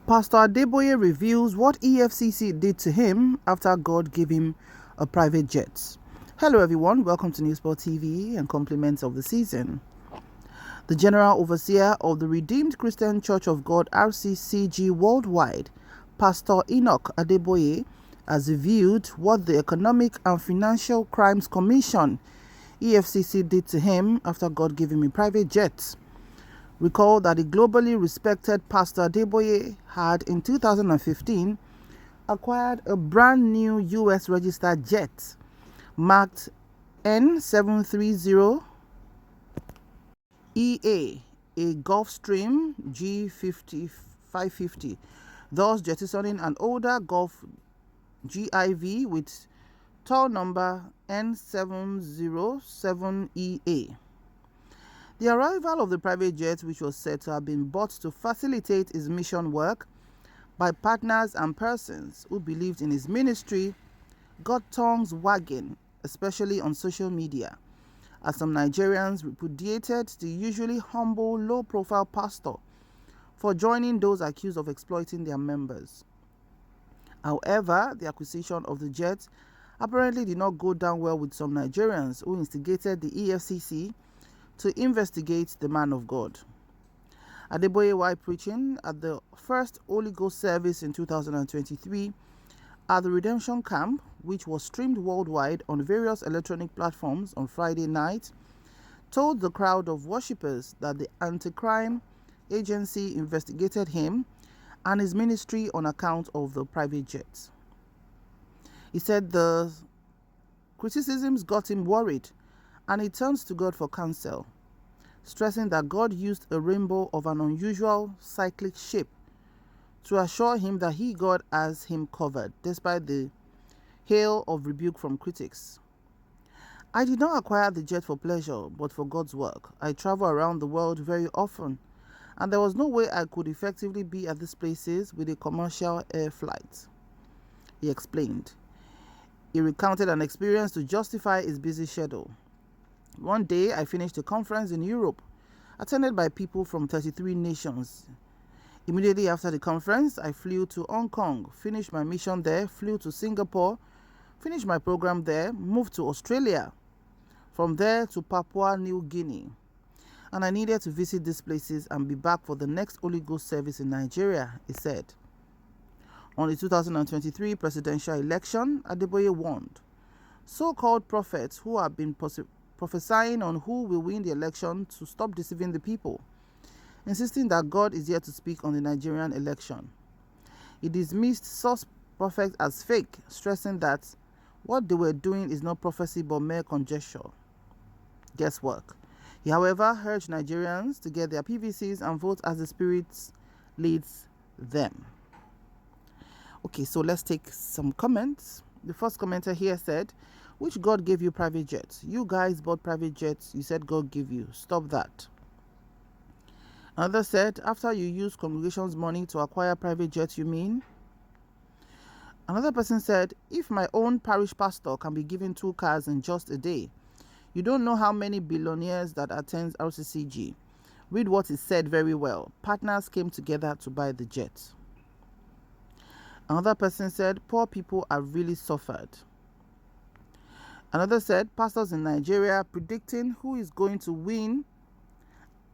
Pastor Adeboye reveals what EFCC did to him after God gave him a private jet. Hello everyone, welcome to Newsport TV and compliments of the season. The General Overseer of the Redeemed Christian Church of God RCCG Worldwide, Pastor Enoch Adeboye, has revealed what the Economic and Financial Crimes Commission EFCC did to him after God gave him a private jet. Recall that the globally respected Pastor Adeboye had in 2015 acquired a brand new US registered jet marked N730EA, a Gulfstream G550, thus jettisoning an older Gulf GIV with tail number N707EA. The arrival of the private jet, which was said to have been bought to facilitate his mission work by partners and persons who believed in his ministry, got tongues wagging, especially on social media, as some Nigerians repudiated the usually humble, low-profile pastor for joining those accused of exploiting their members. However, the acquisition of the jet apparently did not go down well with some Nigerians who instigated the EFCC to investigate the man of God. Adeboye, while preaching at the first Holy Ghost service in 2023 at the Redemption Camp, which was streamed worldwide on various electronic platforms on Friday night, told the crowd of worshippers that the anti-crime agency investigated him and his ministry on account of the private jet. He said the criticisms got him worried, and he turns to God for counsel, stressing that God used a rainbow of an unusual cyclic shape to assure him that God has him covered, despite the hail of rebuke from critics. I did not acquire the jet for pleasure, but for God's work. I travel around the world very often, and there was no way I could effectively be at these places with a commercial air flight, he explained. He recounted an experience to justify his busy schedule. One day, I finished a conference in Europe, attended by people from 33 nations. Immediately after the conference, I flew to Hong Kong, finished my mission there, flew to Singapore, finished my program there, moved to Australia, from there to Papua New Guinea. And I needed to visit these places and be back for the next Holy Ghost service in Nigeria, he said. On the 2023 presidential election, Adeboye warned so-called prophets who have been prophesying on who will win the election to stop deceiving the people, insisting that God is here to speak on the Nigerian election. He dismissed such prophets as fake, stressing that what they were doing is not prophecy but mere conjecture, guesswork. He, however, urged Nigerians to get their PVCs and vote as the Spirit leads them. Okay, so let's take some comments. The first commenter here said, "Which God gave you private jets? You guys bought private jets. You said God gave you. Stop that." Another said, "After you use congregation's money to acquire private jets, you mean?" Another person said, "If my own parish pastor can be given 2 cars in just a day, you don't know how many billionaires that attend RCCG. Read what is said very well. Partners came together to buy the jet." Another person said, "Poor people have really suffered." Another said, "Pastors in Nigeria predicting who is going to win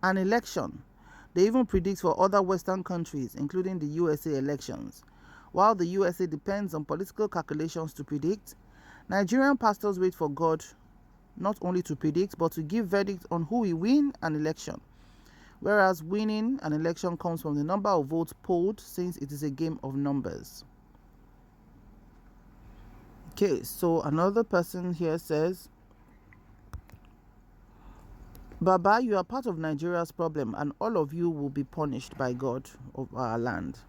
an election. They even predict for other Western countries, including the USA elections. While the USA depends on political calculations to predict, Nigerian pastors wait for God not only to predict, but to give verdict on who will win an election. Whereas winning an election comes from the number of votes polled, since it is a game of numbers." Okay, so another person here says, "Baba, you are part of Nigeria's problem, and all of you will be punished by God of our land."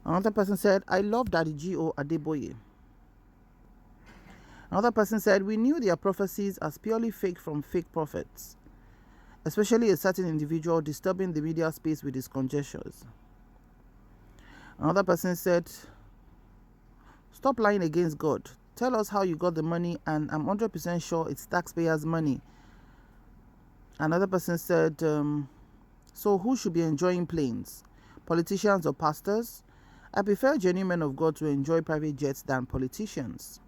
Another person said, "I love Daddy G.O. Adeboye." Another person said, "We knew their prophecies as purely fake from fake prophets, especially a certain individual disturbing the media space with his conjectures." Another person said, "Stop lying against God. Tell us how you got the money, and I'm 100% sure it's taxpayers' money." Another person said, "So who should be enjoying planes? politicians or pastors? I prefer genuine men of God to enjoy private jets than politicians.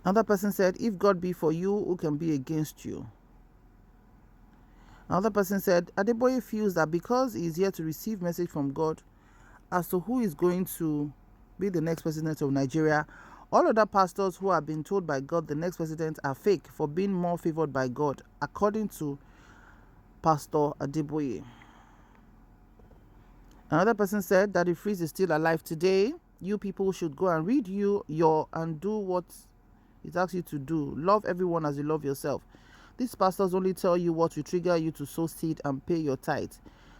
Another person said, if God be for you, who can be against you? Another person said, Adeboye feels that because he is here to receive message from God as to who is going to be the next president of Nigeria, all other pastors who have been told by God the next president are fake for being more favored by God, according to Pastor Adeboye. Another person said that if Freeze is still alive today, you people should go and read and do what it asks you to do. Love everyone as you love yourself. These pastors only tell you what will trigger you to sow seed and pay your tithe,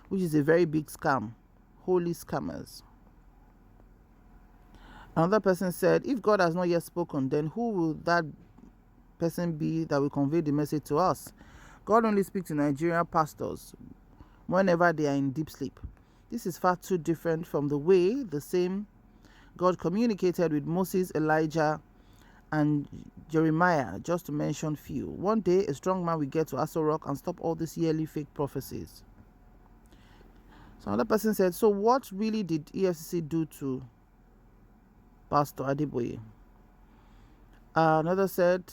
which is a very big scam. Holy scammers. Another person said, if God has not yet spoken, then who will that person be that will convey the message to us? God only speaks to Nigerian pastors whenever they are in deep sleep. This is far too different from the way the same God communicated with Moses, Elijah, and Jeremiah, just to mention few. One day, a strong man will get to Aso Rock and stop all these yearly fake prophecies. So another person said, so what really did EFCC do to Pastor Adeboye? Another said,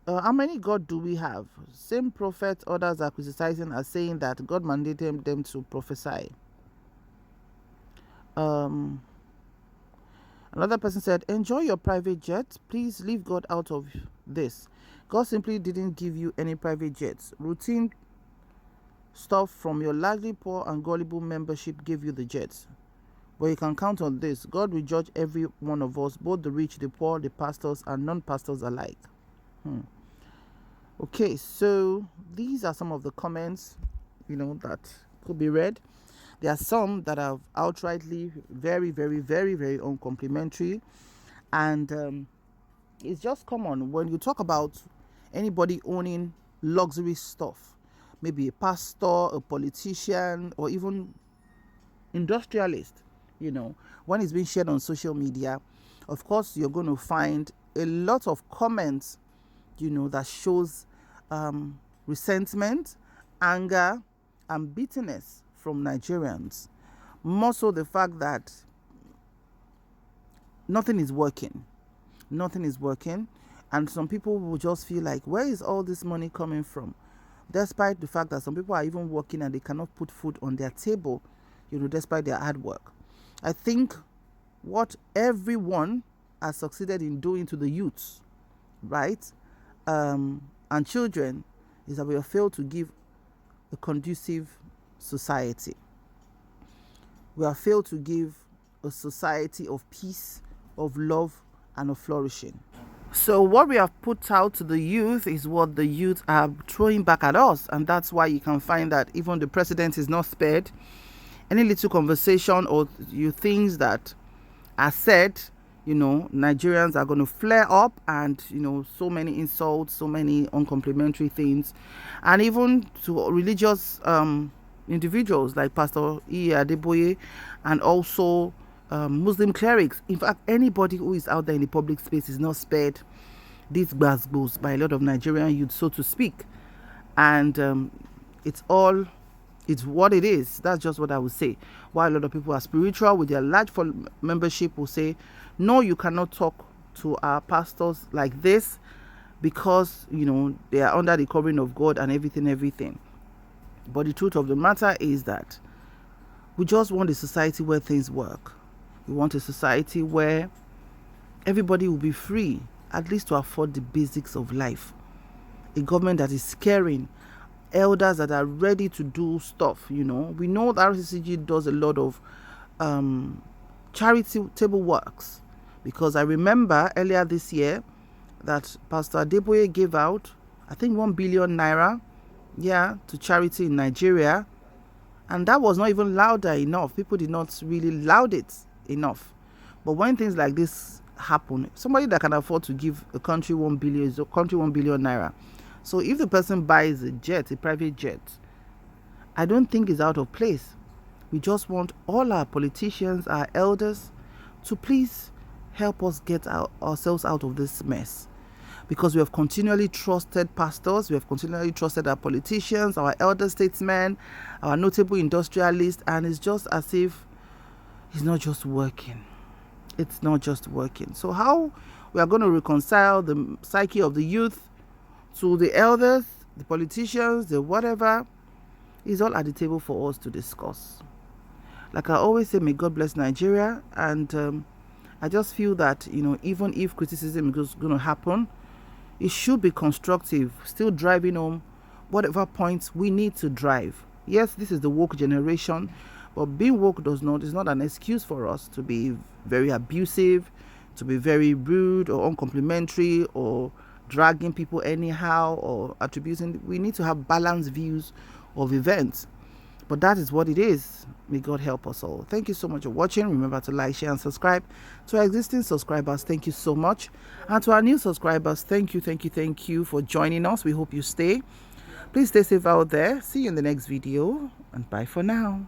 how many God do we have? Same prophet others are criticizing are saying that God mandated them to prophesy. Another person said, enjoy your private jet. Please leave God out of this. God simply didn't give you any private jets. Routine stuff from your largely poor and gullible membership gave you the jets. But you can count on this. God will judge every one of us, both the rich, the poor, the pastors, and non-pastors alike. Okay, so these are some of the comments, that could be read. There are some that are outrightly very, very, very, very uncomplimentary. And it's just common when you talk about anybody owning luxury stuff, maybe a pastor, a politician, or even industrialist, when it's being shared on social media, of course, you're going to find a lot of comments, that shows resentment, anger, and bitterness from Nigerians. More so the fact that nothing is working. And some people will just feel like, where is all this money coming from? Despite the fact that some people are even working and they cannot put food on their table, despite their hard work. I think what everyone has succeeded in doing to the youths, right, and children, is that we have failed to give a conducive society. We have failed to give a society of peace, of love, and of flourishing. So what we have put out to the youth is what the youth are throwing back at us, and that's why you can find that even the president is not spared. Any little conversation or things that are said, Nigerians are going to flare up, and so many insults, so many uncomplimentary things, and even to religious individuals like Pastor Enoch Adeboye, and also Muslim clerics. In fact, anybody who is out there in the public space is not spared these gbasgbos by a lot of Nigerian youth, so to speak. And it's what it is. That's just what I would say. While a lot of people are spiritual with their large membership will say, no, you cannot talk to our pastors like this because, they are under the covering of God and everything. But the truth of the matter is that we just want a society where things work. We want a society where everybody will be free, at least to afford the basics of life. A government that is caring, elders that are ready to do stuff. We know that RCCG does a lot of charitable works, because I remember earlier this year that Pastor Adeboye gave out, I think, 1 billion naira, to charity in Nigeria, and that was not even louder enough. People did not really laud it enough. But when things like this happen, somebody that can afford to give a country 1 billion is a country 1 billion naira. So if the person buys a private jet, I don't think it's out of place. We just want all our politicians, our elders, to please help us get ourselves out of this mess. because we have continually trusted pastors, we have continually trusted our politicians, our elder statesmen, our notable industrialists, and it's just as if it's not just working. It's not just working. So how we are going to reconcile the psyche of the youth to the elders, the politicians, the whatever, is all at the table for us to discuss. Like I always say, may God bless Nigeria, and I just feel that, even if criticism is going to happen, it should be constructive, still driving home whatever points we need to drive. Yes, this is the woke generation, but being woke is not an excuse for us to be very abusive, to be very rude or uncomplimentary, or dragging people anyhow, or attributing. We need to have balanced views of events. But that is what it is. May God help us all. Thank you so much for watching. Remember to like, share, and subscribe. To our existing subscribers, thank you so much. And to our new subscribers, thank you for joining us. We hope you stay. Please stay safe out there. See you in the next video, and bye for now.